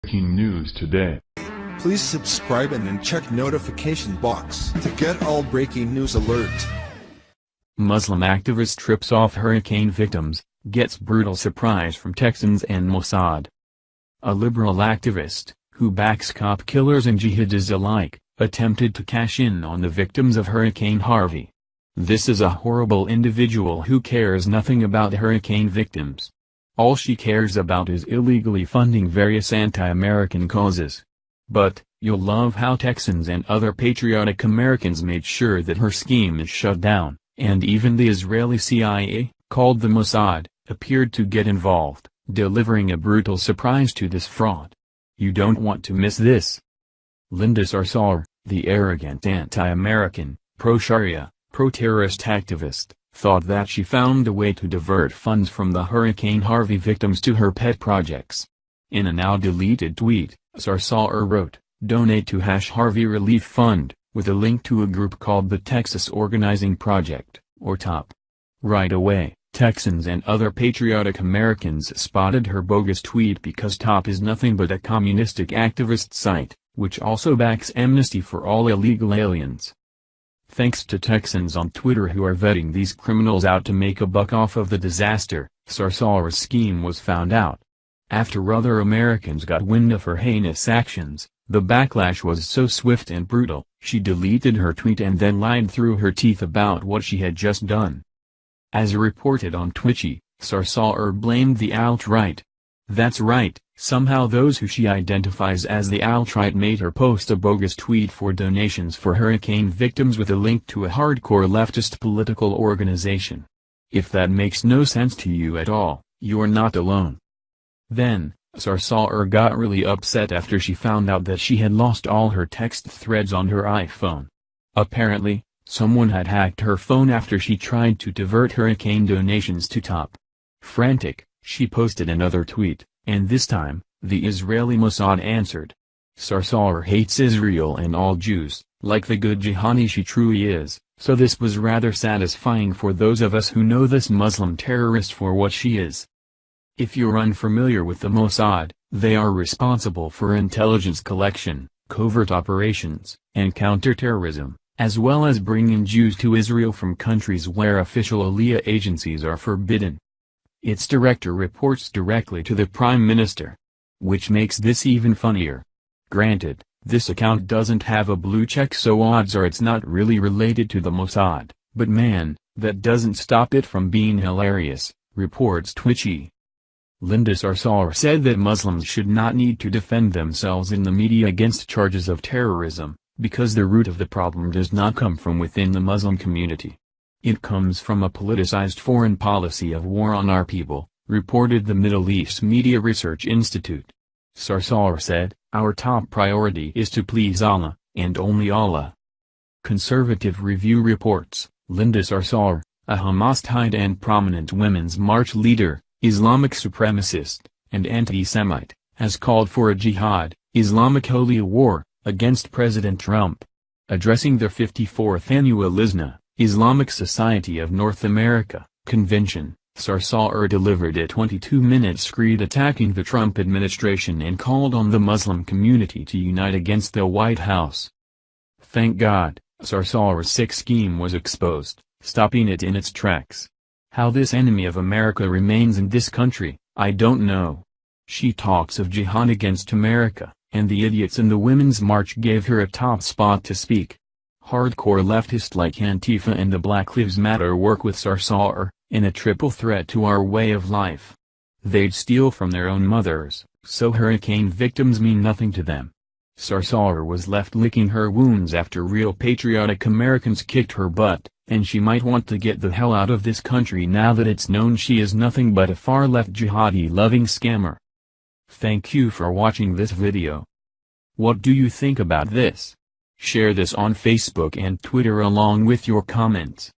Breaking news today. Please subscribe and then check notification box to get all breaking news alert. Muslim activist trips off hurricane victims, gets brutal surprise from Texans and Mossad. A liberal activist, who backs cop killers and jihadists alike, attempted to cash in on the victims of Hurricane Harvey. This is a horrible individual who cares nothing about hurricane victims. All she cares about is illegally funding various anti-American causes. But, you'll love how Texans and other patriotic Americans made sure that her scheme is shut down, and even the Israeli CIA, called the Mossad, appeared to get involved, delivering a brutal surprise to this fraud. You don't want to miss this. Linda Sarsour, the arrogant anti-American, pro-Sharia, pro-terrorist activist, thought that she found a way to divert funds from the Hurricane Harvey victims to her pet projects. In a now-deleted tweet, Sarsour wrote, "Donate to #Harvey Relief Fund," with a link to a group called the Texas Organizing Project, or TOP. Right away, Texans and other patriotic Americans spotted her bogus tweet because TOP is nothing but a communistic activist site, which also backs amnesty for all illegal aliens. Thanks to Texans on Twitter who are vetting these criminals out to make a buck off of the disaster, Sarsour's scheme was found out. After other Americans got wind of her heinous actions, the backlash was so swift and brutal, she deleted her tweet and then lied through her teeth about what she had just done. As reported on Twitchy, Sarsour blamed the alt-right. That's right, somehow those who she identifies as the alt-right made her post a bogus tweet for donations for hurricane victims with a link to a hardcore leftist political organization. If that makes no sense to you at all, you're not alone. Then, Sarsour got really upset after she found out that she had lost all her text threads on her iPhone. Apparently, someone had hacked her phone after she tried to divert hurricane donations to TOP. Frantic, she posted another tweet, and this time, the Israeli Mossad answered. Sarsour hates Israel and all Jews, like the good jihadi she truly is, so this was rather satisfying for those of us who know this Muslim terrorist for what she is. If you're unfamiliar with the Mossad, they are responsible for intelligence collection, covert operations, and counterterrorism, as well as bringing Jews to Israel from countries where official Aliyah agencies are forbidden. Its director reports directly to the Prime Minister. Which makes this even funnier. Granted, this account doesn't have a blue check, so odds are it's not really related to the Mossad, but man, that doesn't stop it from being hilarious, reports Twitchy. Linda Sarsour said that Muslims should not need to defend themselves in the media against charges of terrorism, because the root of the problem does not come from within the Muslim community. It comes from a politicized foreign policy of war on our people, reported the Middle East Media Research Institute. Sarsour said, "Our top priority is to please Allah, and only Allah." Conservative Review reports, Linda Sarsour, a Hamas-tied and prominent Women's March leader, Islamic supremacist, and anti-Semite, has called for a jihad, Islamic holy war, against President Trump. Addressing the 54th annual ISNA, Islamic Society of North America, convention, Sarsour delivered a 22-minute screed attacking the Trump administration and called on the Muslim community to unite against the White House. Thank God, Sarsour's sick scheme was exposed, stopping it in its tracks. How this enemy of America remains in this country, I don't know. She talks of jihad against America, and the idiots in the Women's March gave her a top spot to speak. Hardcore leftists like Antifa and the Black Lives Matter work with Sarsour, in a triple threat to our way of life. They'd steal from their own mothers, so hurricane victims mean nothing to them. Sarsour was left licking her wounds after real patriotic Americans kicked her butt, and she might want to get the hell out of this country now that it's known she is nothing but a far-left jihadi-loving scammer. Thank you for watching this video. What do you think about this? Share this on Facebook and Twitter along with your comments.